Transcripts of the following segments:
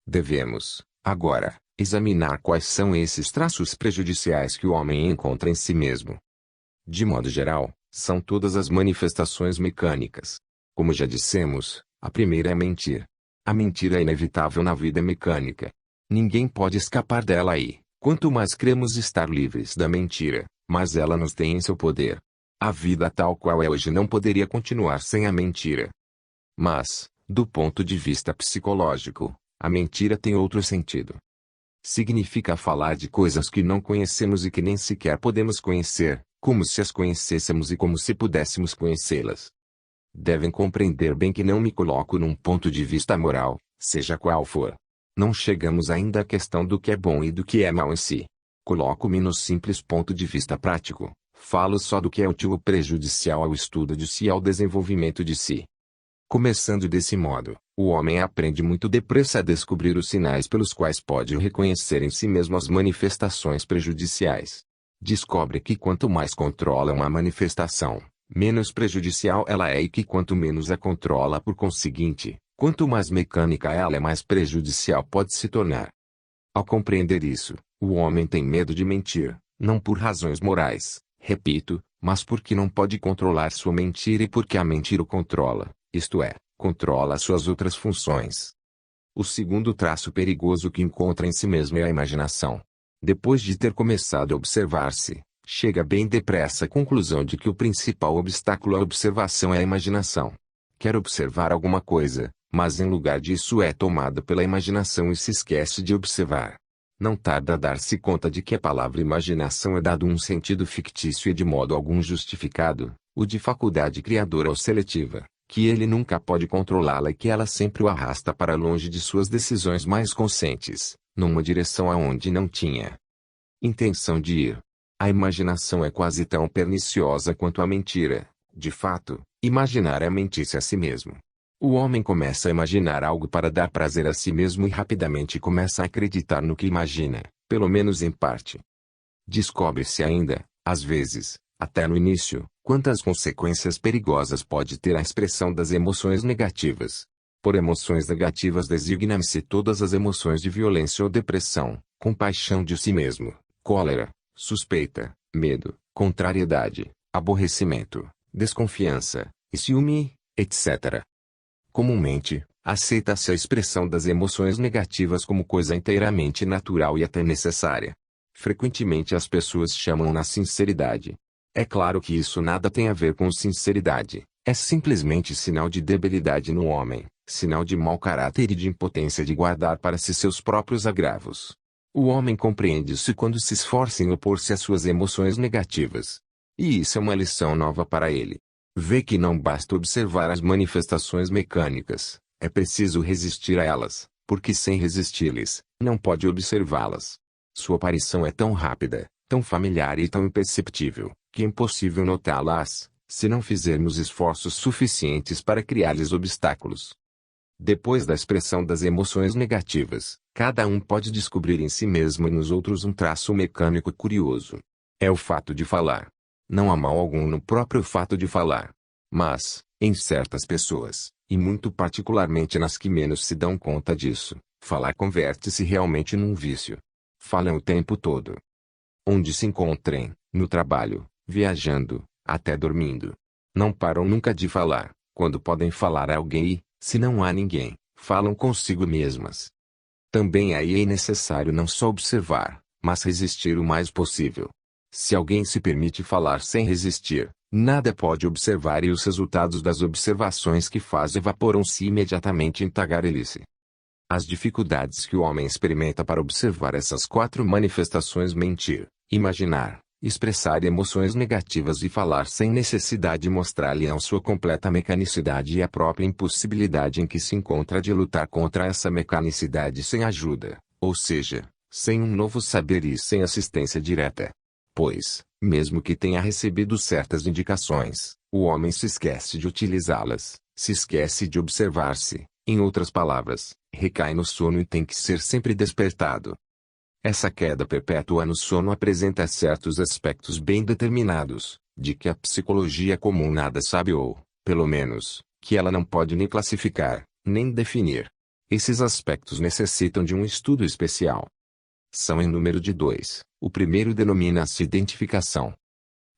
Devemos, agora, examinar quais são esses traços prejudiciais que o homem encontra em si mesmo. De modo geral, são todas as manifestações mecânicas. Como já dissemos, a primeira é mentir. A mentira é inevitável na vida mecânica. Ninguém pode escapar dela e, quanto mais cremos estar livres da mentira, mais ela nos tem em seu poder. A vida tal qual é hoje não poderia continuar sem a mentira. Mas, do ponto de vista psicológico, a mentira tem outro sentido. Significa falar de coisas que não conhecemos e que nem sequer podemos conhecer, como se as conhecêssemos e como se pudéssemos conhecê-las. Devem compreender bem que não me coloco num ponto de vista moral, seja qual for. Não chegamos ainda à questão do que é bom e do que é mal em si. Coloco-me no simples ponto de vista prático, falo só do que é útil ou prejudicial ao estudo de si e ao desenvolvimento de si. Começando desse modo, o homem aprende muito depressa a descobrir os sinais pelos quais pode reconhecer em si mesmo as manifestações prejudiciais. Descobre que quanto mais controla uma manifestação, menos prejudicial ela é e que quanto menos a controla por conseguinte, quanto mais mecânica ela é mais prejudicial pode se tornar. Ao compreender isso, o homem tem medo de mentir, não por razões morais, repito, mas porque não pode controlar sua mentira e porque a mentira o controla, isto é, controla suas outras funções. O segundo traço perigoso que encontra em si mesmo é a imaginação. Depois de ter começado a observar-se, chega bem depressa à conclusão de que o principal obstáculo à observação é a imaginação. Quer observar alguma coisa, mas em lugar disso é tomado pela imaginação e se esquece de observar. Não tarda a dar-se conta de que a palavra imaginação é dado um sentido fictício e de modo algum justificado, o de faculdade criadora ou seletiva, que ele nunca pode controlá-la e que ela sempre o arrasta para longe de suas decisões mais conscientes, numa direção aonde não tinha intenção de ir. A imaginação é quase tão perniciosa quanto a mentira. De fato, imaginar é mentir-se a si mesmo. O homem começa a imaginar algo para dar prazer a si mesmo e rapidamente começa a acreditar no que imagina, pelo menos em parte. Descobre-se ainda, às vezes, até no início, quantas consequências perigosas pode ter a expressão das emoções negativas. Por emoções negativas designa-se todas as emoções de violência ou depressão, compaixão de si mesmo, cólera, suspeita, medo, contrariedade, aborrecimento, desconfiança, e ciúme, etc. Comumente, aceita-se a expressão das emoções negativas como coisa inteiramente natural e até necessária. Frequentemente as pessoas chamam-na sinceridade. É claro que isso nada tem a ver com sinceridade, é simplesmente sinal de debilidade no homem, sinal de mau caráter e de impotência de guardar para si seus próprios agravos. O homem compreende isso quando se esforça em opor-se às suas emoções negativas. E isso é uma lição nova para ele. Vê que não basta observar as manifestações mecânicas, é preciso resistir a elas, porque sem resistir-lhes, não pode observá-las. Sua aparição é tão rápida, tão familiar e tão imperceptível, que é impossível notá-las, se não fizermos esforços suficientes para criar-lhes obstáculos. Depois da expressão das emoções negativas, cada um pode descobrir em si mesmo e nos outros um traço mecânico curioso. É o fato de falar. Não há mal algum no próprio fato de falar. Mas, em certas pessoas, e muito particularmente nas que menos se dão conta disso, falar converte-se realmente num vício. Falam o tempo todo. Onde se encontrem, no trabalho, viajando, até dormindo. Não param nunca de falar, quando podem falar a alguém e, se não há ninguém, falam consigo mesmas. Também aí é necessário não só observar, mas resistir o mais possível. Se alguém se permite falar sem resistir, nada pode observar e os resultados das observações que faz evaporam-se imediatamente em tagarelice. As dificuldades que o homem experimenta para observar essas quatro manifestações: mentir, imaginar, expressar emoções negativas e falar sem necessidade de mostrar-lhe a sua completa mecanicidade e a própria impossibilidade em que se encontra de lutar contra essa mecanicidade sem ajuda, ou seja, sem um novo saber e sem assistência direta. Pois, mesmo que tenha recebido certas indicações, o homem se esquece de utilizá-las, se esquece de observar-se, em outras palavras, recai no sono e tem que ser sempre despertado. Essa queda perpétua no sono apresenta certos aspectos bem determinados, de que a psicologia comum nada sabe ou, pelo menos, que ela não pode nem classificar, nem definir. Esses aspectos necessitam de um estudo especial. São em número de dois. O primeiro denomina-se identificação.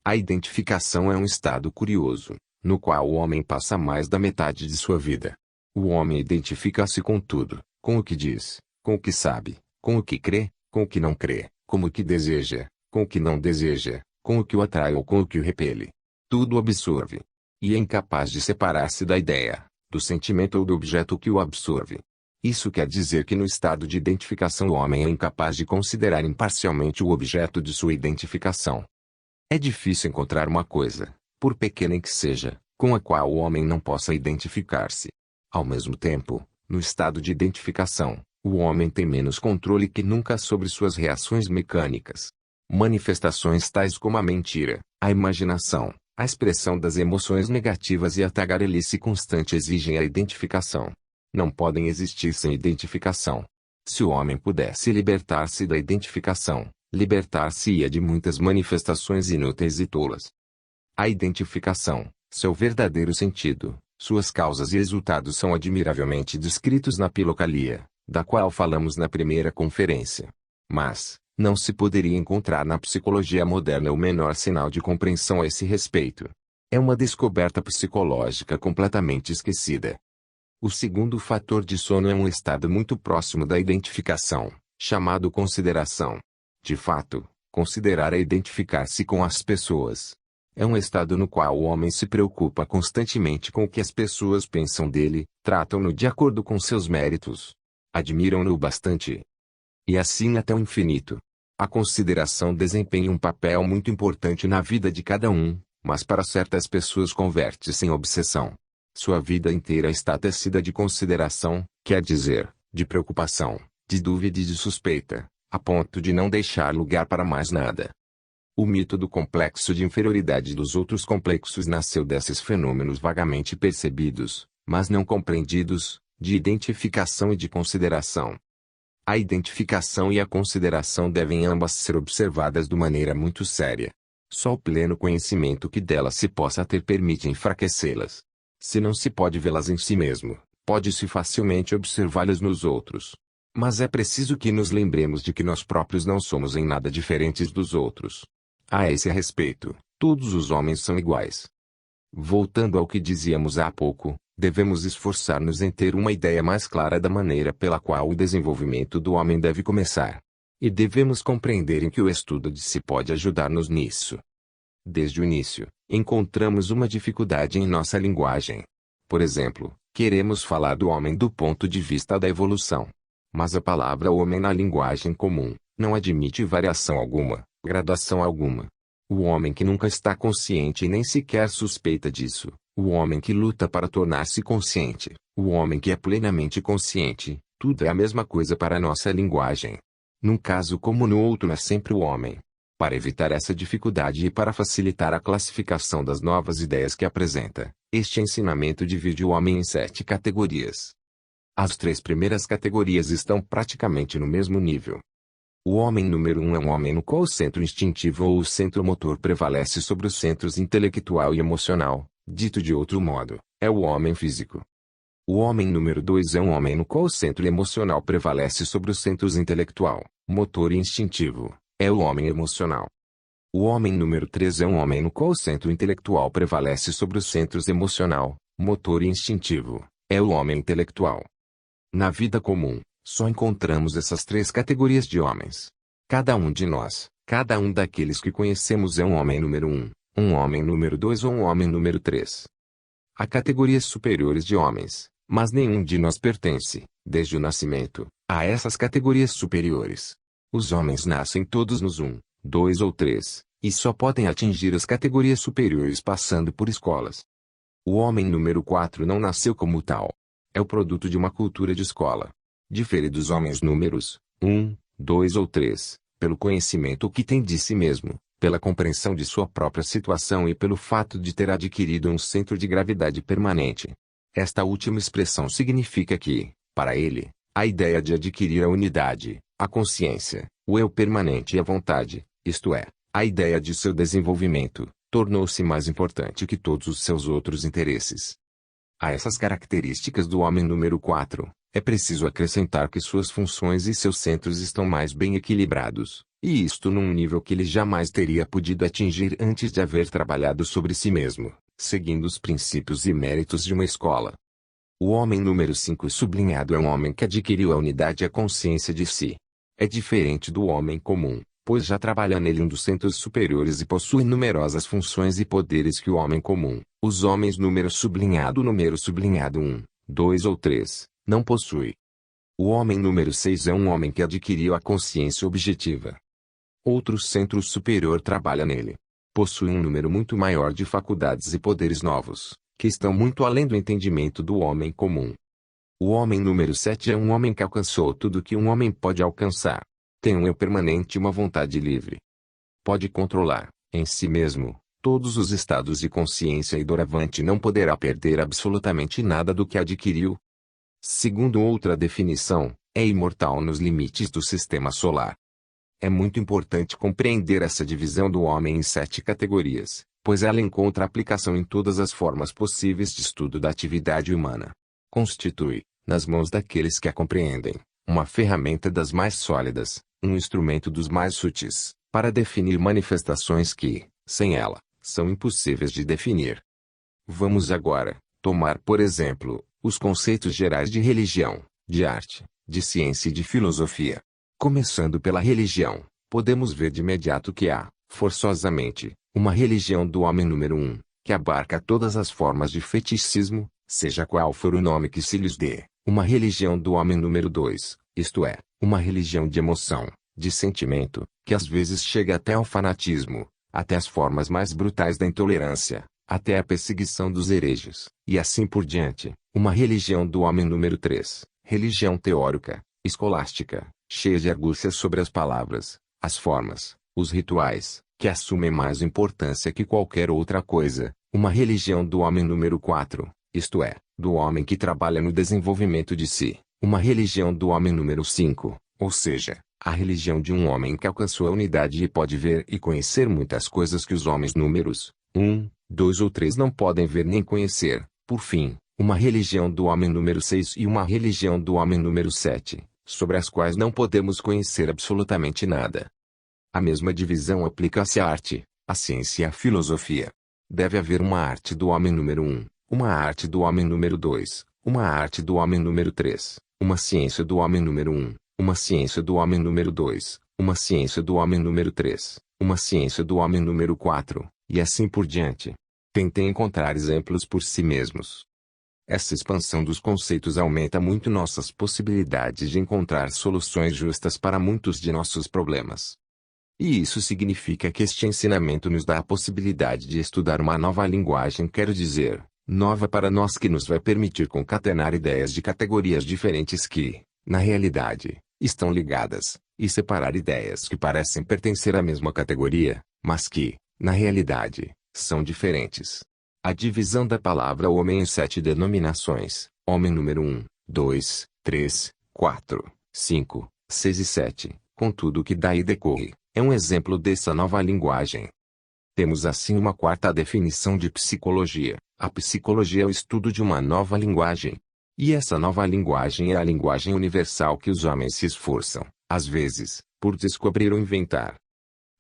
A identificação é um estado curioso, no qual o homem passa mais da metade de sua vida. O homem identifica-se com tudo, com o que diz, com o que sabe, com o que crê, com o que não crê, com o que deseja, com o que não deseja, com o que o atrai ou com o que o repele. Tudo absorve. E é incapaz de separar-se da ideia, do sentimento ou do objeto que o absorve. Isso quer dizer que no estado de identificação o homem é incapaz de considerar imparcialmente o objeto de sua identificação. É difícil encontrar uma coisa, por pequena que seja, com a qual o homem não possa identificar-se. Ao mesmo tempo, no estado de identificação, o homem tem menos controle que nunca sobre suas reações mecânicas. Manifestações tais como a mentira, a imaginação, a expressão das emoções negativas e a tagarelice constante exigem a identificação. Não podem existir sem identificação. Se o homem pudesse libertar-se da identificação, libertar-se-ia de muitas manifestações inúteis e tolas. A identificação, seu verdadeiro sentido, suas causas e resultados são admiravelmente descritos na Pilocalia, da qual falamos na primeira conferência. Mas, não se poderia encontrar na psicologia moderna o menor sinal de compreensão a esse respeito. É uma descoberta psicológica completamente esquecida. O segundo fator de sono é um estado muito próximo da identificação, chamado consideração. De fato, considerar é identificar-se com as pessoas. É um estado no qual o homem se preocupa constantemente com o que as pessoas pensam dele, tratam-no de acordo com seus méritos, admiram-no bastante. E assim até o infinito. A consideração desempenha um papel muito importante na vida de cada um, mas para certas pessoas converte-se em obsessão. Sua vida inteira está tecida de consideração, quer dizer, de preocupação, de dúvida e de suspeita, a ponto de não deixar lugar para mais nada. O mito do complexo de inferioridade dos outros complexos nasceu desses fenômenos vagamente percebidos, mas não compreendidos, de identificação e de consideração. A identificação e a consideração devem ambas ser observadas de maneira muito séria. Só o pleno conhecimento que delas se possa ter permite enfraquecê-las. Se não se pode vê-las em si mesmo, pode-se facilmente observá-las nos outros. Mas é preciso que nos lembremos de que nós próprios não somos em nada diferentes dos outros. A esse respeito, todos os homens são iguais. Voltando ao que dizíamos há pouco, devemos esforçar-nos em ter uma ideia mais clara da maneira pela qual o desenvolvimento do homem deve começar. E devemos compreender em que o estudo de si pode ajudar-nos nisso. Desde o início, encontramos uma dificuldade em nossa linguagem. Por exemplo, queremos falar do homem do ponto de vista da evolução. Mas a palavra homem na linguagem comum não admite variação alguma, gradação alguma. O homem que nunca está consciente e nem sequer suspeita disso, o homem que luta para tornar-se consciente, o homem que é plenamente consciente, tudo é a mesma coisa para a nossa linguagem. Num caso como no outro é sempre o homem. Para evitar essa dificuldade e para facilitar a classificação das novas ideias que apresenta, este ensinamento divide o homem em 7 categorias. As 3 primeiras categorias estão praticamente no mesmo nível. O homem número 1 é um homem no qual o centro instintivo ou o centro motor prevalece sobre os centros intelectual e emocional, dito de outro modo, é o homem físico. O homem número 2 é um homem no qual o centro emocional prevalece sobre os centros intelectual, motor e instintivo, é o homem emocional. O homem número 3 é um homem no qual o centro intelectual prevalece sobre os centros emocional, motor e instintivo, é o homem intelectual. Na vida comum, só encontramos essas 3 categorias de homens. Cada um de nós, cada um daqueles que conhecemos é um homem número 1, um homem número 2 ou um homem número 3. Há categorias superiores de homens, mas nenhum de nós pertence, desde o nascimento, a essas categorias superiores. Os homens nascem todos nos 1, 2 ou 3, e só podem atingir as categorias superiores passando por escolas. O homem número 4 não nasceu como tal. É o produto de uma cultura de escola. Difere dos homens números 1, 2 ou 3, pelo conhecimento que tem de si mesmo, pela compreensão de sua própria situação e pelo fato de ter adquirido um centro de gravidade permanente. Esta última expressão significa que, para ele, a ideia de adquirir a unidade, a consciência, o eu permanente e a vontade, isto é, a ideia de seu desenvolvimento, tornou-se mais importante que todos os seus outros interesses. A essas características do homem número 4, é preciso acrescentar que suas funções e seus centros estão mais bem equilibrados, e isto num nível que ele jamais teria podido atingir antes de haver trabalhado sobre si mesmo, seguindo os princípios e méritos de uma escola. O homem número 5 sublinhado é um homem que adquiriu a unidade e a consciência de si. É diferente do homem comum, pois já trabalha nele um dos centros superiores e possui numerosas funções e poderes que o homem comum, os homens número sublinhado 1, 2 ou 3, não possui. O homem número 6 é um homem que adquiriu a consciência objetiva. Outro centro superior trabalha nele. Possui um número muito maior de faculdades e poderes novos, que estão muito além do entendimento do homem comum. O homem número 7 é um homem que alcançou tudo que um homem pode alcançar. Tem um eu permanente e uma vontade livre. Pode controlar, em si mesmo, todos os estados de consciência e doravante não poderá perder absolutamente nada do que adquiriu. Segundo outra definição, é imortal nos limites do sistema solar. É muito importante compreender essa divisão do homem em 7 categorias, pois ela encontra aplicação em todas as formas possíveis de estudo da atividade humana. Constitui, nas mãos daqueles que a compreendem, uma ferramenta das mais sólidas, um instrumento dos mais sutis, para definir manifestações que, sem ela, são impossíveis de definir. Vamos agora tomar por exemplo, os conceitos gerais de religião, de arte, de ciência e de filosofia. Começando pela religião, podemos ver de imediato que há, forçosamente, uma religião do homem número 1, que abarca todas as formas de feticismo, seja qual for o nome que se lhes dê. Uma religião do homem número 2, isto é, uma religião de emoção, de sentimento, que às vezes chega até ao fanatismo, até as formas mais brutais da intolerância, até a perseguição dos hereges, e assim por diante. Uma religião do homem número 3, religião teórica, escolástica, cheia de argúcias sobre as palavras, as formas, os rituais, que assumem mais importância que qualquer outra coisa. Uma religião do homem número 4, isto é, do homem que trabalha no desenvolvimento de si. Uma religião do homem número 5, ou seja, a religião de um homem que alcançou a unidade e pode ver e conhecer muitas coisas que os homens números 1, 2 ou 3 não podem ver nem conhecer. Por fim, uma religião do homem número 6 e uma religião do homem número 7, sobre as quais não podemos conhecer absolutamente nada. A mesma divisão aplica-se à arte, à ciência e à filosofia. Deve haver uma arte do homem número 1, uma arte do homem número 2, uma arte do homem número 3, uma ciência do homem número 1, uma ciência do homem número 2, uma ciência do homem número 3, uma ciência do homem número 4, e assim por diante. Tentem encontrar exemplos por si mesmos. Essa expansão dos conceitos aumenta muito nossas possibilidades de encontrar soluções justas para muitos de nossos problemas. E isso significa que este ensinamento nos dá a possibilidade de estudar uma nova linguagem, quero dizer, nova para nós, que nos vai permitir concatenar ideias de categorias diferentes que, na realidade, estão ligadas, e separar ideias que parecem pertencer à mesma categoria, mas que, na realidade, são diferentes. A divisão da palavra homem em 7 denominações, homem número 1, 2, 3, 4, 5, 6 e 7, com tudo o que daí decorre, é um exemplo dessa nova linguagem. Temos assim uma quarta definição de psicologia. A psicologia é o estudo de uma nova linguagem. E essa nova linguagem é a linguagem universal que os homens se esforçam, às vezes, por descobrir ou inventar.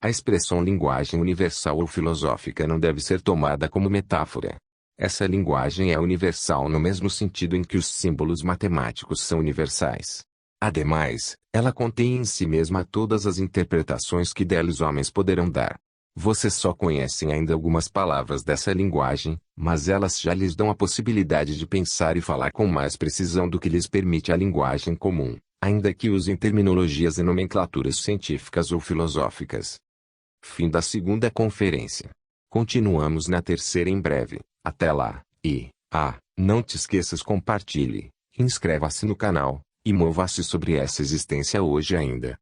A expressão linguagem universal ou filosófica não deve ser tomada como metáfora. Essa linguagem é universal no mesmo sentido em que os símbolos matemáticos são universais. Ademais, ela contém em si mesma todas as interpretações que dela os homens poderão dar. Vocês só conhecem ainda algumas palavras dessa linguagem, mas elas já lhes dão a possibilidade de pensar e falar com mais precisão do que lhes permite a linguagem comum, ainda que usem terminologias e nomenclaturas científicas ou filosóficas. Fim da segunda conferência. Continuamos na terceira em breve. Até lá, não te esqueças, compartilhe, inscreva-se no canal, e mova-se sobre essa existência hoje ainda.